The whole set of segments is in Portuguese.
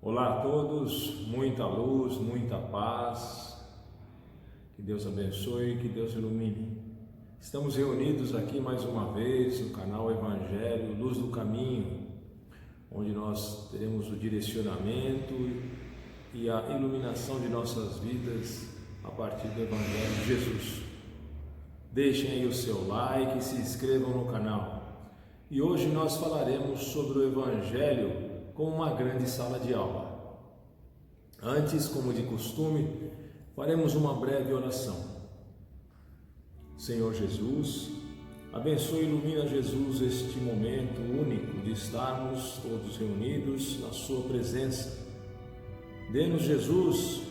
Olá a todos, muita luz, muita paz, que Deus abençoe, que Deus ilumine. Estamos reunidos aqui mais uma vez no canal Evangelho, Luz do Caminho, onde nós teremos o direcionamento e a iluminação de nossas vidas a partir do Evangelho de Jesus. Deixem aí o seu like e se inscrevam no canal. E hoje nós falaremos sobre o Evangelho como uma grande sala de aula. Antes, como de costume, faremos uma breve oração. Senhor Jesus, abençoe e ilumina, Jesus, este momento único de estarmos todos reunidos na sua presença. Dê-nos, Jesus,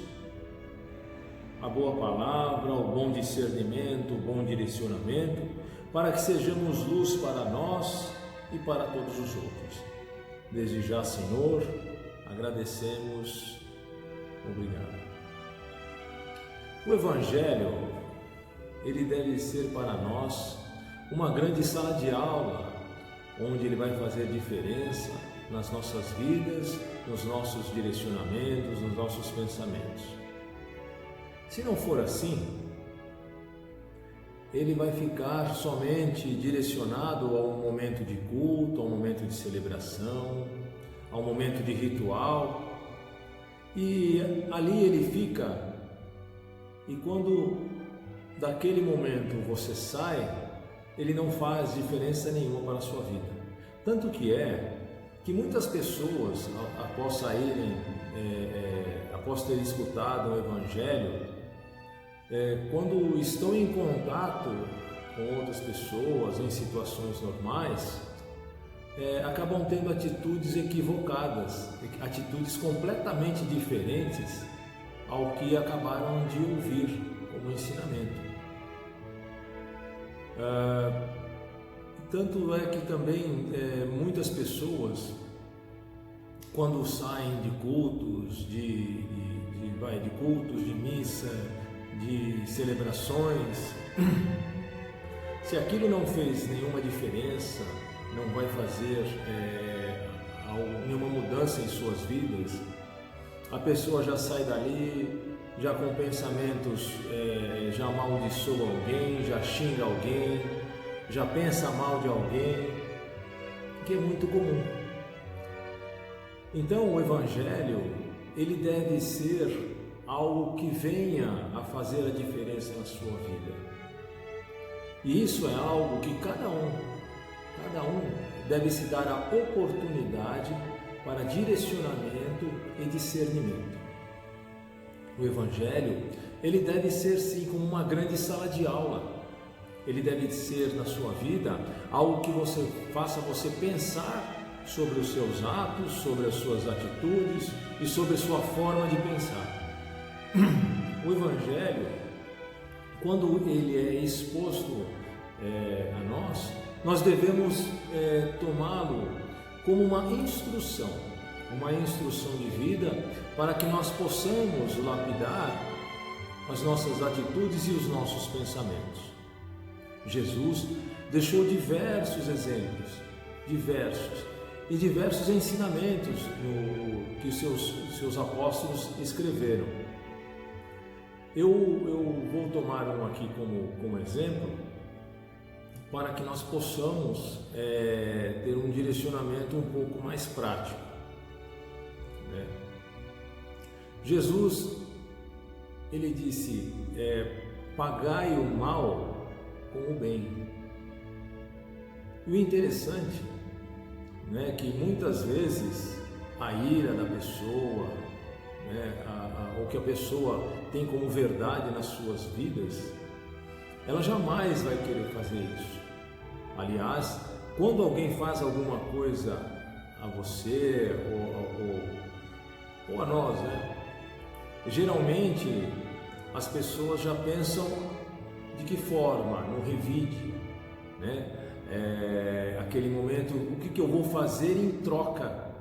a boa palavra, o bom discernimento, o bom direcionamento, para que sejamos luz para nós e para todos os outros. Desde já, Senhor, agradecemos. Obrigado. O Evangelho, ele deve ser para nós uma grande sala de aula, onde ele vai fazer diferença nas nossas vidas, nos nossos direcionamentos, nos nossos pensamentos. Se não for assim, ele vai ficar somente direcionado a um momento de culto, a um momento de celebração, a um momento de ritual, e ali ele fica, e quando daquele momento você sai, ele não faz diferença nenhuma para a sua vida. Tanto que muitas pessoas, após saírem, após terem escutado o Evangelho, quando estão em contato com outras pessoas, em situações normais, acabam tendo atitudes equivocadas, atitudes completamente diferentes ao que acabaram de ouvir como ensinamento. Tanto é que também muitas pessoas, quando saem de cultos, de missa, de celebrações, se aquilo não fez nenhuma diferença, não vai fazer nenhuma mudança em suas vidas, a pessoa já sai dali, já com pensamentos, já amaldiçoa alguém, já xinga alguém, já pensa mal de alguém, que é muito comum. Então o Evangelho, ele deve ser algo que venha a fazer a diferença na sua vida. E isso é algo que cada um deve se dar a oportunidade para direcionamento e discernimento. O Evangelho, ele deve ser sim como uma grande sala de aula. Ele deve ser na sua vida algo que faça você pensar sobre os seus atos, sobre as suas atitudes e sobre a sua forma de pensar. O Evangelho, quando ele é exposto a nós devemos tomá-lo como uma instrução de vida, para que nós possamos lapidar as nossas atitudes e os nossos pensamentos. Jesus deixou diversos exemplos, e diversos ensinamentos que os seus apóstolos escreveram. Eu vou tomar um aqui como exemplo, para que nós possamos ter um direcionamento um pouco mais prático. Jesus, ele disse, pagai o mal com o bem. E o interessante, é que muitas vezes a ira da pessoa, o que a pessoa tem como verdade nas suas vidas, ela jamais vai querer fazer isso. Aliás, quando alguém faz alguma coisa a você ou a nós, geralmente as pessoas já pensam de que forma, no revide, aquele momento, o que eu vou fazer em troca.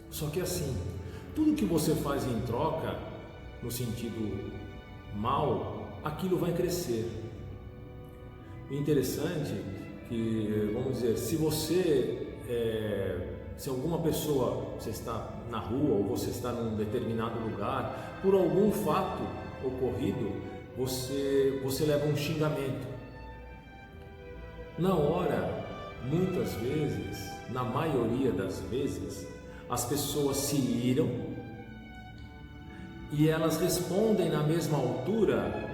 Só que assim, tudo que você faz em troca, no sentido mal, aquilo vai crescer. O interessante que, vamos dizer, se alguma pessoa, você está na rua ou você está num determinado lugar, por algum fato ocorrido, você leva um xingamento. Na hora, muitas vezes, na maioria das vezes, as pessoas se iram e elas respondem na mesma altura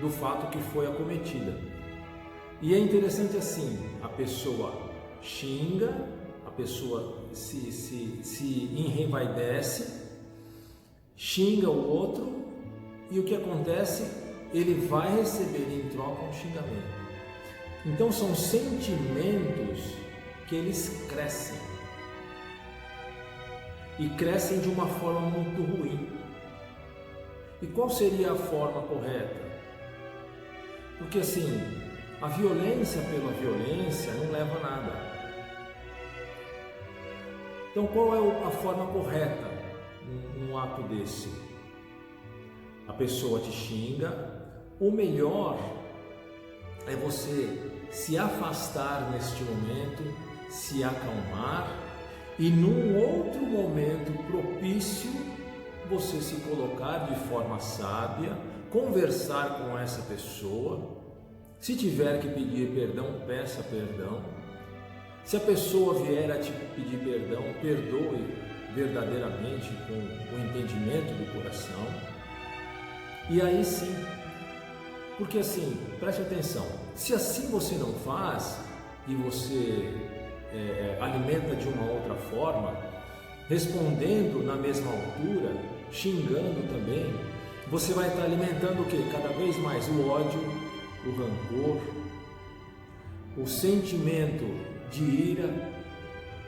do fato que foi acometida. E é interessante assim, a pessoa xinga, a pessoa se enraivece, xinga o outro, e o que acontece? Ele vai receber em troca um xingamento. Então são sentimentos que eles crescem. E crescem de uma forma muito ruim. E qual seria a forma correta? Porque assim, a violência pela violência não leva a nada. Então qual é a forma correta num ato desse? A pessoa te xinga, o melhor é você se afastar neste momento, se acalmar e num outro momento propício você se colocar de forma sábia, conversar com essa pessoa. Se tiver que pedir perdão, peça perdão. Se a pessoa vier a te pedir perdão, perdoe verdadeiramente com o entendimento do coração. E aí sim, porque assim, preste atenção, se assim você não faz e você alimenta de uma outra forma, respondendo na mesma altura, xingando também, você vai estar alimentando o quê? Cada vez mais o ódio, o rancor, o sentimento de ira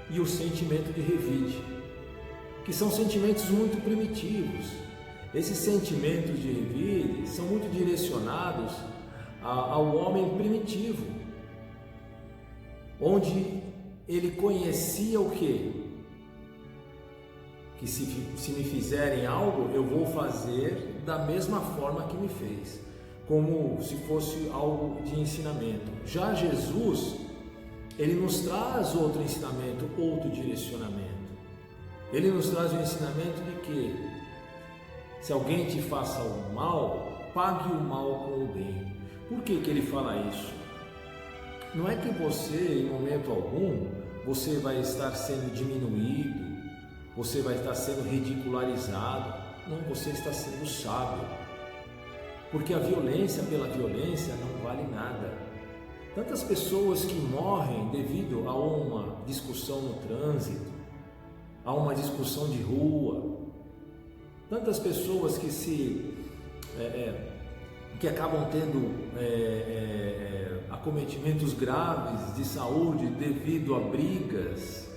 e o sentimento de revide, que são sentimentos muito primitivos. Esses sentimentos de revide são muito direcionados ao homem primitivo, onde ele conhecia o quê? Que se me fizerem algo, eu vou fazer da mesma forma que me fez, como se fosse algo de ensinamento. Já Jesus, ele nos traz outro ensinamento, outro direcionamento. Ele nos traz o ensinamento de que se alguém te faça o mal, pague o mal com o bem. Por que ele fala isso? Não é que você, em momento algum, você vai estar sendo diminuído, você vai estar sendo ridicularizado. Não, você está sendo sábio. Porque a violência pela violência não vale nada. Tantas pessoas que morrem devido a uma discussão no trânsito, a uma discussão de rua, tantas pessoas que acabam tendo acometimentos graves de saúde devido a brigas,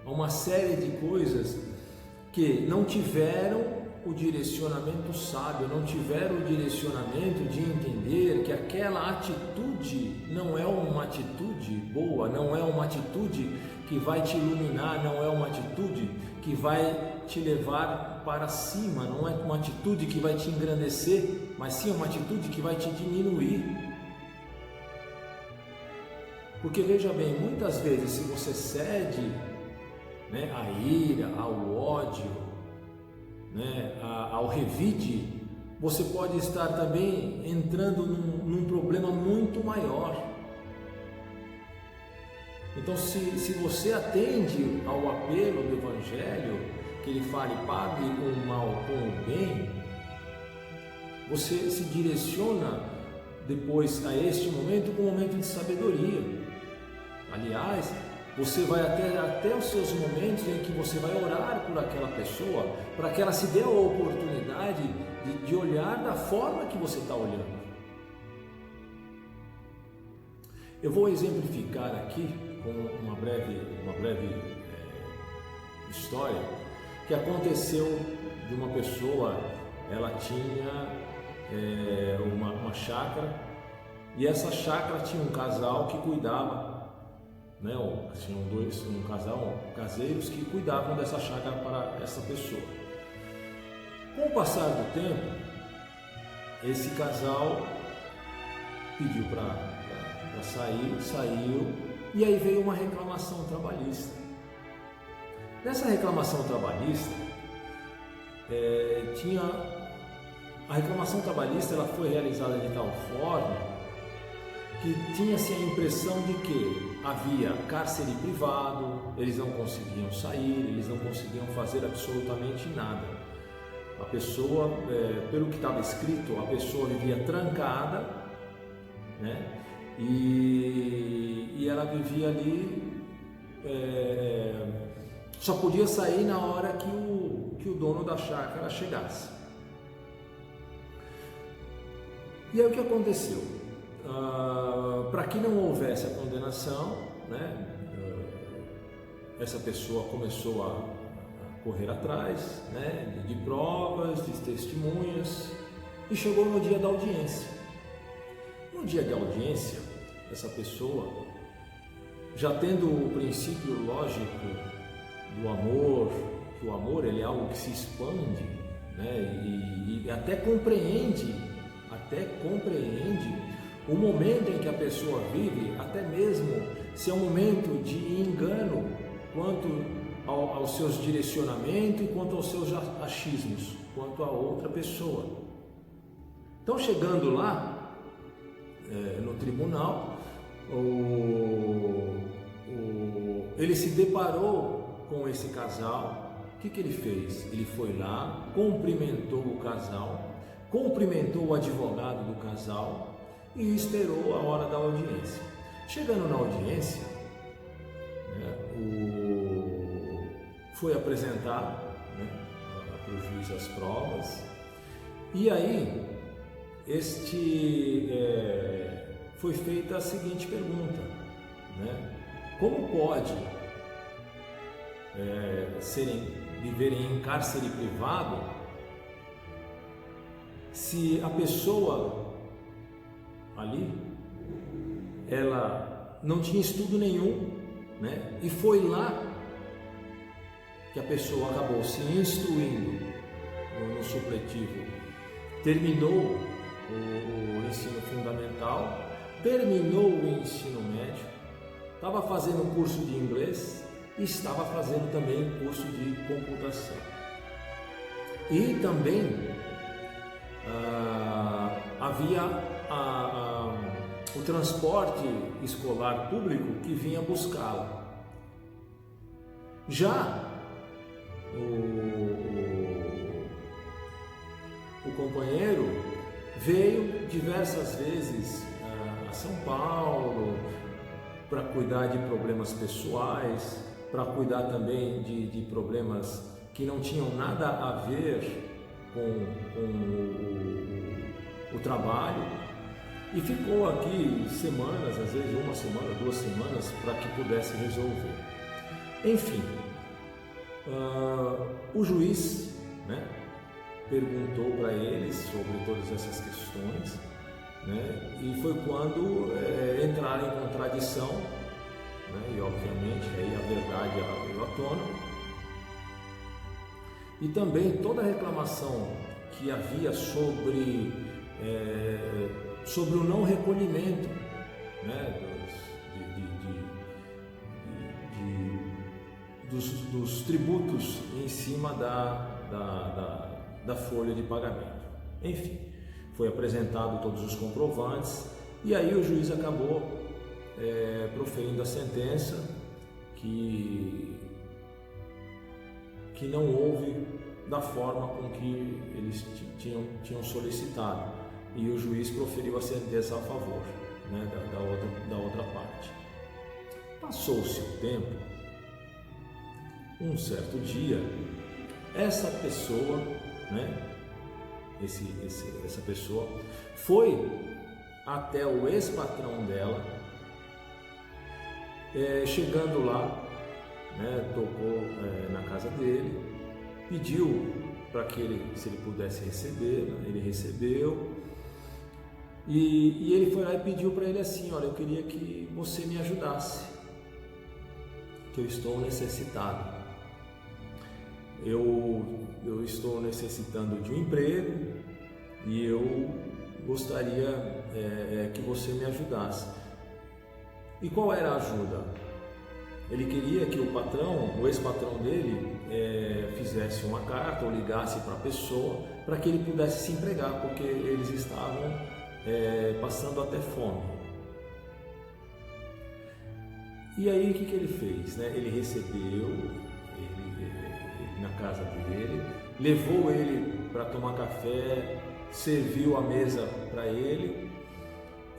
a uma série de coisas que não tiveram o direcionamento sábio, não tiveram o direcionamento de entender que aquela atitude não é uma atitude boa, não é uma atitude que vai te iluminar, não é uma atitude que vai te levar para cima, não é uma atitude que vai te engrandecer, mas sim uma atitude que vai te diminuir. Porque veja bem, muitas vezes se você cede à ira, ao ódio, ao revide, você pode estar também entrando num problema muito maior. Então, se você atende ao apelo do Evangelho, que ele fale, pague o mal com o bem, você se direciona depois a este momento com um momento de sabedoria. Aliás, você vai até os seus momentos em que você vai orar por aquela pessoa, para que ela se dê a oportunidade de olhar da forma que você está olhando. Eu vou exemplificar aqui com uma breve história que aconteceu de uma pessoa. Ela tinha uma chácara, e essa chácara tinha um casal que cuidava, tinham caseiros que cuidavam dessa chácara para essa pessoa. Com o passar do tempo, esse casal pediu para sair, saiu, e aí veio uma reclamação trabalhista. Nessa reclamação trabalhista, a reclamação trabalhista ela foi realizada de tal forma que tinha-se a impressão de que havia cárcere privado, eles não conseguiam sair, eles não conseguiam fazer absolutamente nada. A pessoa, pelo que estava escrito, a pessoa vivia trancada, né? E ela vivia ali, só podia sair na hora que o dono da chácara chegasse. E aí o que aconteceu? Para que não houvesse a condenação, né, essa pessoa começou a correr atrás, né, de provas, de testemunhas, e chegou no dia da audiência. No dia de audiência, essa pessoa, já tendo o princípio lógico do amor, que o amor ele é algo que se expande, né, e até compreende o momento em que a pessoa vive, até mesmo se é um momento de engano quanto aos seus direcionamentos e quanto aos seus achismos, quanto a outra pessoa. Então, chegando lá, no tribunal, ele se deparou com esse casal. O que ele fez? Ele foi lá, cumprimentou o casal, cumprimentou o advogado do casal e esperou a hora da audiência. Chegando na audiência, né, foi apresentar, né, para o juiz as provas, e aí foi feita a seguinte pergunta, né? Como pode viverem em cárcere privado se a pessoa ali, ela não tinha estudo nenhum, né? E foi lá que a pessoa acabou se instruindo no supletivo, terminou o ensino fundamental, terminou o ensino médio, estava fazendo um curso de inglês e estava fazendo também um curso de computação. E também havia o transporte escolar público que vinha buscá-la. Já o companheiro veio diversas vezes a São Paulo para cuidar de problemas pessoais, para cuidar também de problemas que não tinham nada a ver com o trabalho, e ficou aqui semanas, às vezes 1 semana, 2 semanas, para que pudesse resolver. Enfim, o juiz, né, perguntou para eles sobre todas essas questões, né, e foi quando entraram em contradição, né, e obviamente aí a verdade ela veio à tona, e também toda a reclamação que havia sobre o não recolhimento, né, dos tributos em cima da folha de pagamento. Enfim, foi apresentado todos os comprovantes e aí o juiz acabou proferindo a sentença que não houve da forma com que eles tinham solicitado, e o juiz proferiu a sentença a favor, né, da outra parte. Passou-se o tempo, um certo dia, essa pessoa, né, essa pessoa foi até o ex-patrão dela, chegando lá, né, tocou na casa dele, pediu para que se ele pudesse receber, né, ele recebeu, e ele foi lá e pediu para ele assim: olha, eu queria que você me ajudasse, que eu estou necessitado, eu estou necessitando de um emprego e eu gostaria que você me ajudasse. E qual era a ajuda? Ele queria que o ex-patrão dele, fizesse uma carta ou ligasse para a pessoa para que ele pudesse se empregar, porque eles estavam passando até fome. E aí o que ele fez? Né? Ele recebeu ele na casa dele, levou ele para tomar café, serviu a mesa para ele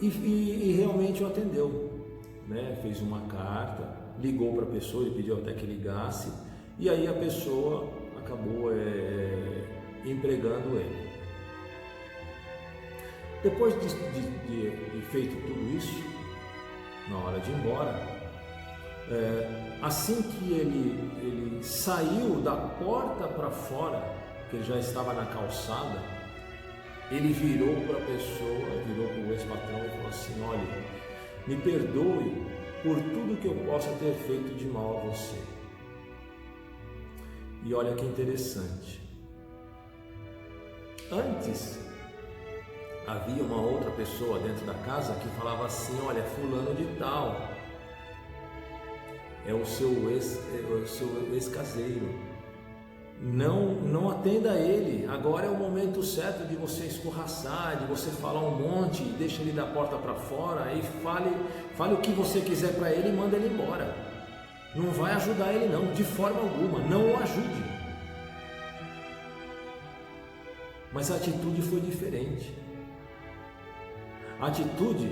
e realmente o atendeu, né? Fez uma carta, ligou para a pessoa, ele pediu até que ligasse, e aí a pessoa acabou empregando ele. Depois de feito tudo isso, na hora de ir embora, assim que ele saiu da porta para fora, que ele já estava na calçada, ele virou para a pessoa, virou para o ex-patrão e falou assim: olha, me perdoe por tudo que eu possa ter feito de mal a você. E olha que interessante, antes havia uma outra pessoa dentro da casa que falava assim: olha, fulano de tal é o seu ex-caseiro, não atenda a ele, agora é o momento certo de você escorraçar, de você falar um monte, deixa ele da porta para fora e fale o que você quiser para ele e manda ele embora. Não vai ajudar ele não, de forma alguma, não o ajude. Mas a atitude foi diferente. A atitude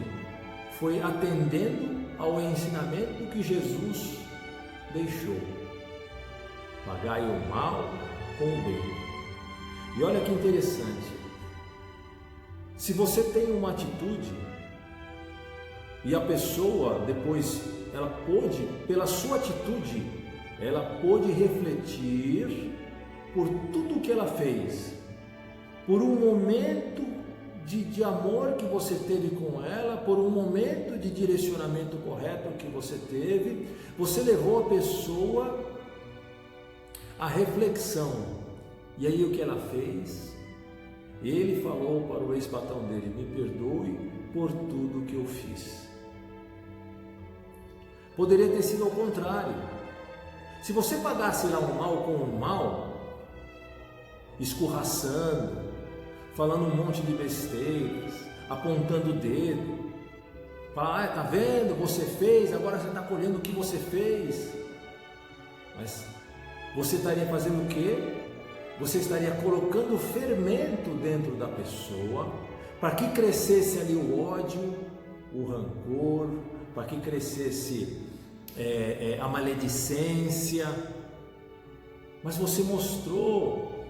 foi atendendo ao ensinamento que Jesus deixou: pagai o mal com o bem. E olha que interessante, se você tem uma atitude e a pessoa depois, ela pôde, pela sua atitude, ela pôde refletir por tudo que ela fez, por um momento de amor que você teve com ela, por um momento de direcionamento correto que você teve, você levou a pessoa à reflexão. E aí o que ela fez? Ele falou para o ex-patrão dele: me perdoe por tudo que eu fiz. Poderia ter sido ao contrário. Se você pagasse lá o mal com o mal, escorraçando, falando um monte de besteiras, apontando o dedo, falar: tá vendo, você fez, agora você está colhendo o que você fez. Mas você estaria fazendo o quê? Você estaria colocando fermento dentro da pessoa, para que crescesse ali o ódio, o rancor, para que crescesse a maledicência. Mas você mostrou,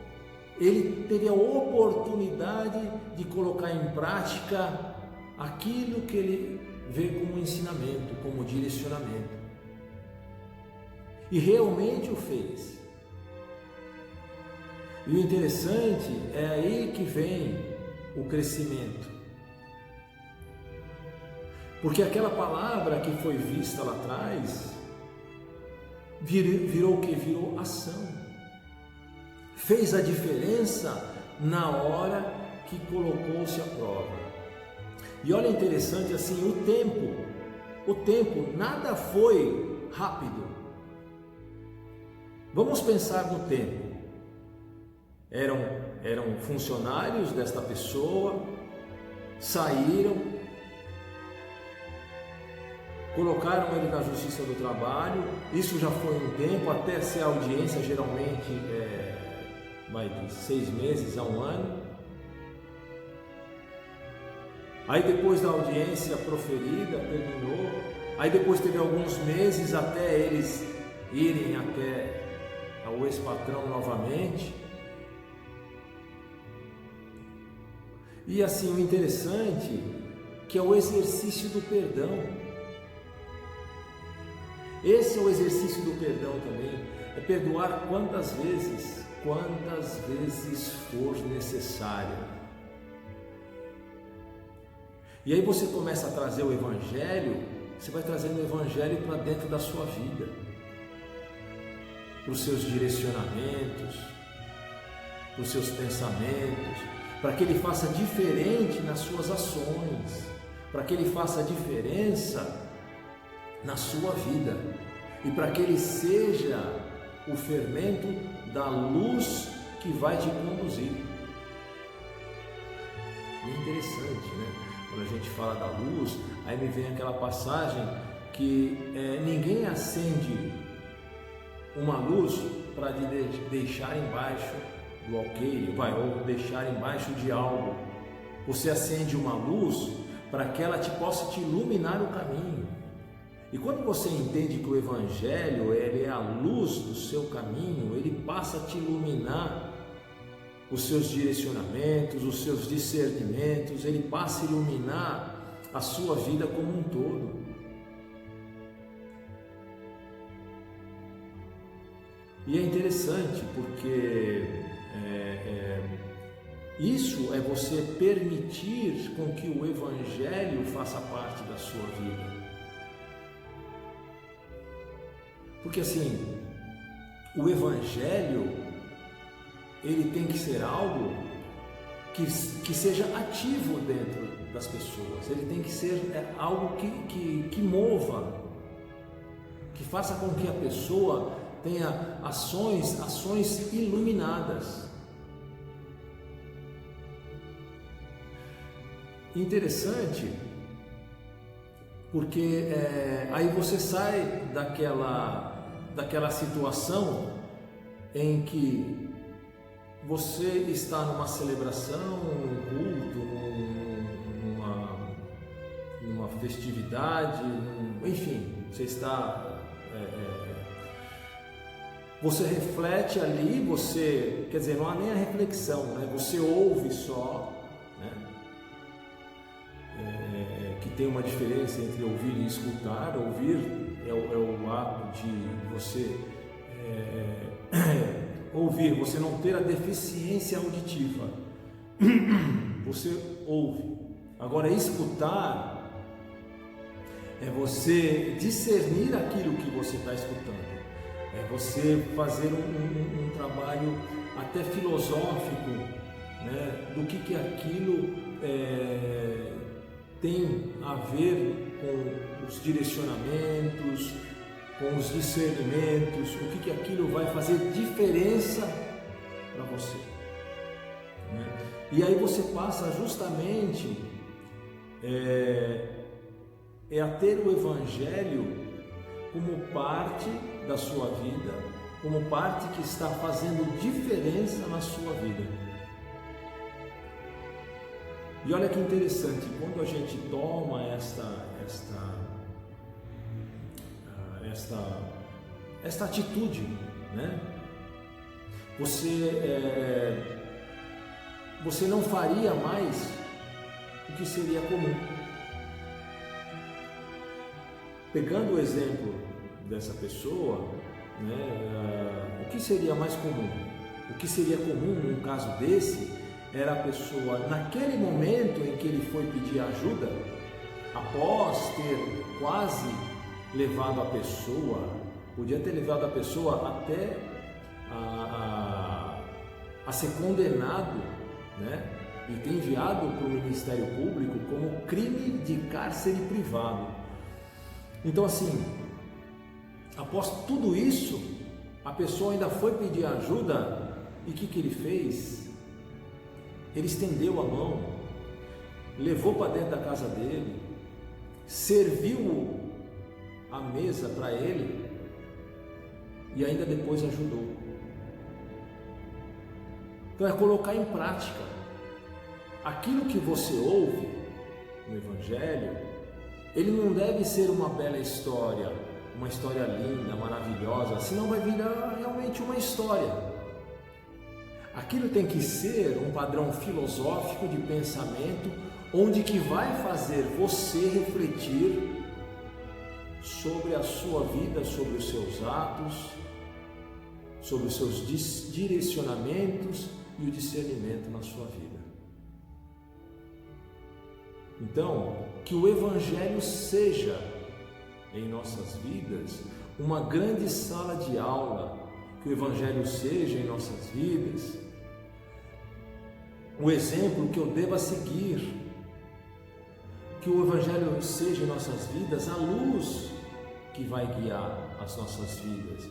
ele teve a oportunidade de colocar em prática aquilo que ele vê como ensinamento, como direcionamento. E realmente o fez. E o interessante é aí que vem o crescimento. Porque aquela palavra que foi vista lá atrás virou o que? Virou ação. Fez a diferença na hora que colocou-se à prova. E olha, interessante assim, o tempo, nada foi rápido. Vamos pensar no tempo. Eram funcionários desta pessoa, saíram, colocaram ele na Justiça do Trabalho. Isso já foi um tempo, até ser audiência, geralmente vai de 6 meses a 1 ano. Aí depois da audiência proferida, terminou. Aí depois teve alguns meses até eles irem até ao ex-patrão novamente. E assim, o interessante que é o exercício do perdão. Esse é o exercício do perdão também, é perdoar quantas vezes for necessário. E aí você começa a trazer o Evangelho, você vai trazendo o Evangelho para dentro da sua vida, para os seus direcionamentos, para os seus pensamentos, para que ele faça diferente nas suas ações, para que ele faça diferença na sua vida. e para que ele seja o fermento da luz que vai te conduzir. E é interessante, né? Quando a gente fala da luz, aí me vem aquela passagem que ninguém acende uma luz para deixar embaixo do alqueire, ou deixar embaixo de algo. Você acende uma luz para que ela possa te iluminar o caminho. E quando você entende que o Evangelho ele é a luz do seu caminho, ele passa a te iluminar os seus direcionamentos, os seus discernimentos, ele passa a iluminar a sua vida como um todo. E é interessante porque isso é você permitir com que o Evangelho faça parte da sua vida. Porque assim, o Evangelho, ele tem que ser algo que seja ativo dentro das pessoas. Ele tem que ser algo que mova, que faça com que a pessoa tenha ações iluminadas. Interessante, porque aí você sai daquela situação em que você está numa celebração, num culto, numa festividade, enfim, você está... Você reflete ali, quer dizer, não há nem a reflexão, né? Você ouve só, né? Que tem uma diferença entre ouvir e escutar. Ouvir é o ato de você ouvir, você não ter a deficiência auditiva, você ouve. Agora, escutar é você discernir aquilo que você está escutando. É você fazer um trabalho até filosófico, né, do que aquilo tem a ver com os direcionamentos, com os discernimentos, o que aquilo vai fazer diferença para você. Né? E aí você passa justamente a ter o Evangelho como parte da sua vida, como parte que está fazendo diferença na sua vida. E olha que interessante, quando a gente toma esta atitude, né? Você não faria mais o que seria comum. Pegando o exemplo dessa pessoa, né, o que seria mais comum? O que seria comum num caso desse era a pessoa, naquele momento em que ele foi pedir ajuda, após ter quase levado a pessoa, podia ter levado a pessoa até a ser condenado, né, e ter enviado para o Ministério Público como crime de cárcere privado. Então assim, após tudo isso, a pessoa ainda foi pedir ajuda, e o que ele fez? Ele estendeu a mão, levou para dentro da casa dele, serviu a mesa para ele e ainda depois ajudou. Então é colocar em prática aquilo que você ouve no Evangelho. Ele não deve ser uma bela história, uma história linda, maravilhosa, senão vai virar realmente uma história. Aquilo tem que ser um padrão filosófico de pensamento, onde que vai fazer você refletir sobre a sua vida, sobre os seus atos, sobre os seus direcionamentos e o discernimento na sua vida. Então, que o Evangelho seja em nossas vidas uma grande sala de aula, que o Evangelho seja em nossas vidas o exemplo que eu deva seguir, que o Evangelho seja em nossas vidas a luz que vai guiar as nossas vidas.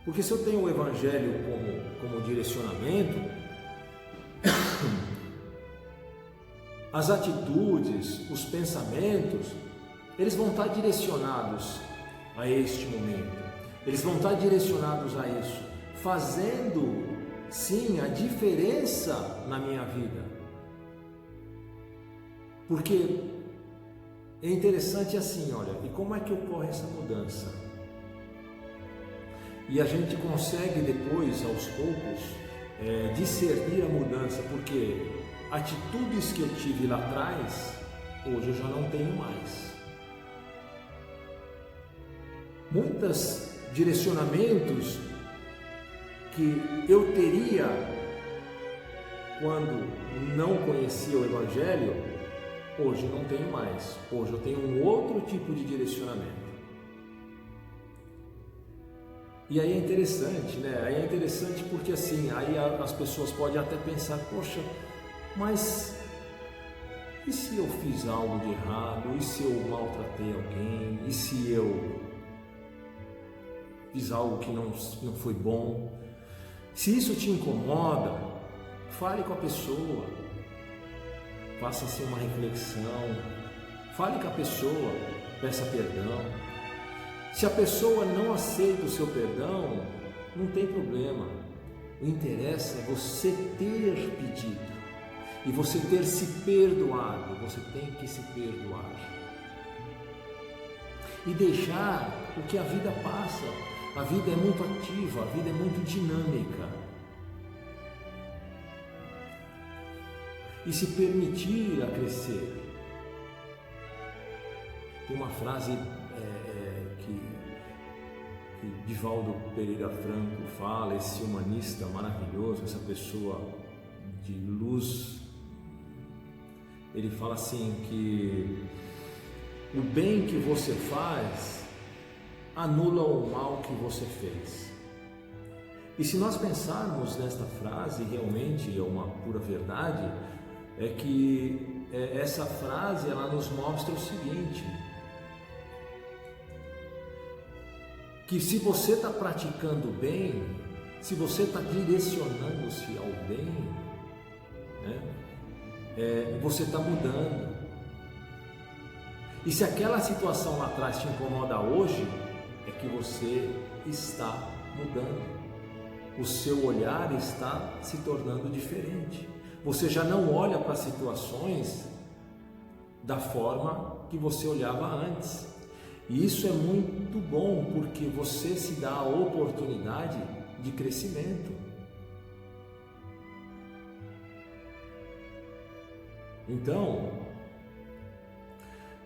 Porque se eu tenho o Evangelho como direcionamento, as atitudes, os pensamentos, eles vão estar direcionados a este momento. Eles vão estar direcionados a isso, fazendo, sim, a diferença na minha vida. Porque é interessante assim, olha, e como é que ocorre essa mudança? E a gente consegue depois, aos poucos, discernir a mudança, porque atitudes que eu tive lá atrás, hoje eu já não tenho mais. Muitos direcionamentos que eu teria quando não conhecia o Evangelho, hoje não tenho mais. Hoje eu tenho um outro tipo de direcionamento. E aí é interessante, né? Aí é interessante porque assim, aí as pessoas podem até pensar, poxa, mas e se eu fiz algo de errado? E se eu maltratei alguém? E se eu fiz algo que não foi bom? Se isso te incomoda, fale com a pessoa, faça-se uma reflexão, fale com a pessoa, peça perdão. Se a pessoa não aceita o seu perdão, não tem problema. O interesse é você ter pedido e você ter se perdoado. Você tem que se perdoar e deixar o que a vida passa. A vida é muito ativa, a vida é muito dinâmica. E se permitir a crescer. Tem uma frase que Divaldo Pereira Franco fala, esse humanista maravilhoso, essa pessoa de luz. Ele fala assim que o bem que você faz anula o mal que você fez. E se nós pensarmos nesta frase, realmente é uma pura verdade, é que essa frase ela nos mostra o seguinte, que se você está praticando bem, se você está direcionando-se ao bem, né, você está mudando. E se aquela situação lá atrás te incomoda hoje, é que você está mudando. O seu olhar está se tornando diferente. Você já não olha para as situações da forma que você olhava antes. E isso é muito bom, porque você se dá a oportunidade de crescimento. Então,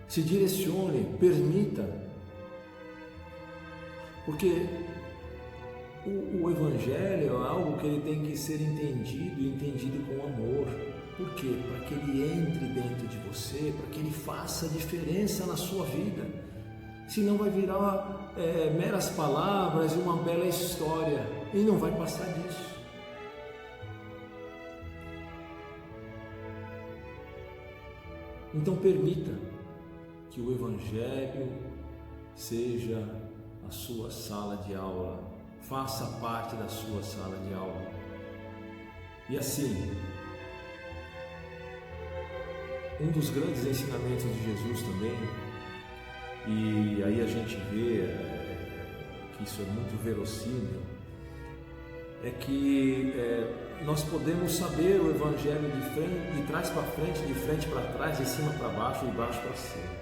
se direcione, permita, porque o Evangelho é algo que ele tem que ser entendido e entendido com amor. Por quê? Para que ele entre dentro de você, para que ele faça diferença na sua vida. Senão vai virar meras palavras e uma bela história, e não vai passar disso. Então permita que o Evangelho seja a sua sala de aula, faça parte da sua sala de aula. E assim, um dos grandes ensinamentos de Jesus também, e aí a gente vê que isso é muito verossímil, é que nós podemos saber o Evangelho de trás para frente, de frente para trás, de cima para baixo, de baixo para cima.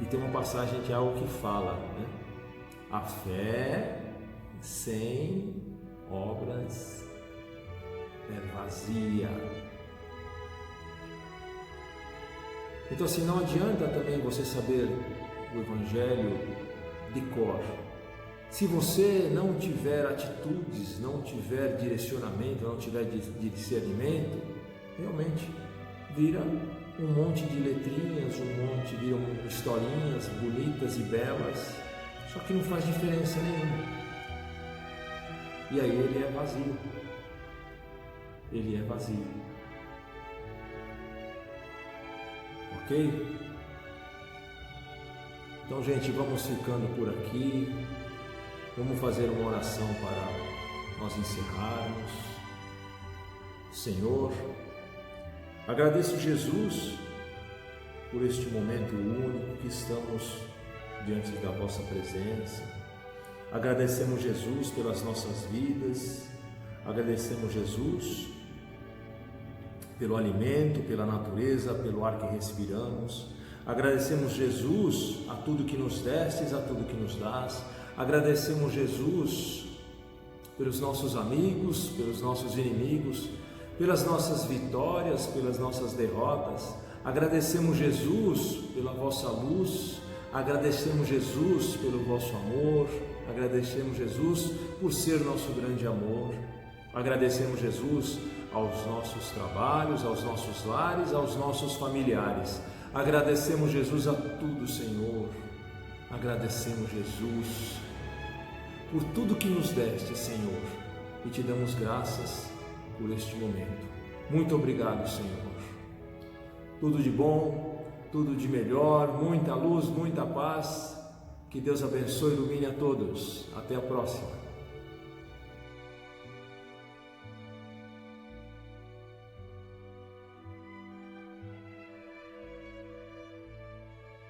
E tem uma passagem que é algo que fala, né? A fé sem obras é vazia. Então assim, não adianta também você saber o Evangelho de cor. Se você não tiver atitudes, não tiver direcionamento, não tiver discernimento, realmente vira um monte de letrinhas, viram historinhas bonitas e belas, só que não faz diferença nenhuma. E aí ele é vazio. Ele é vazio. Ok? Então, gente, vamos ficando por aqui. Vamos fazer uma oração para nós encerrarmos. Senhor, agradeço, Jesus, por este momento único que estamos diante da vossa presença. Agradecemos, Jesus, pelas nossas vidas. Agradecemos, Jesus, pelo alimento, pela natureza, pelo ar que respiramos. Agradecemos, Jesus, a tudo que nos destes, a tudo que nos dás. Agradecemos, Jesus, pelos nossos amigos, pelos nossos inimigos, pelas nossas vitórias, pelas nossas derrotas. Agradecemos, Jesus, pela vossa luz. Agradecemos, Jesus, pelo vosso amor. Agradecemos, Jesus, por ser nosso grande amor. Agradecemos, Jesus, aos nossos trabalhos, aos nossos lares, aos nossos familiares. Agradecemos, Jesus, a tudo, Senhor. Agradecemos, Jesus, por tudo que nos deste, Senhor, e te damos graças por este momento. Muito obrigado, Senhor. Tudo de bom, tudo de melhor, muita luz, muita paz. Que Deus abençoe e ilumine a todos. Até a próxima.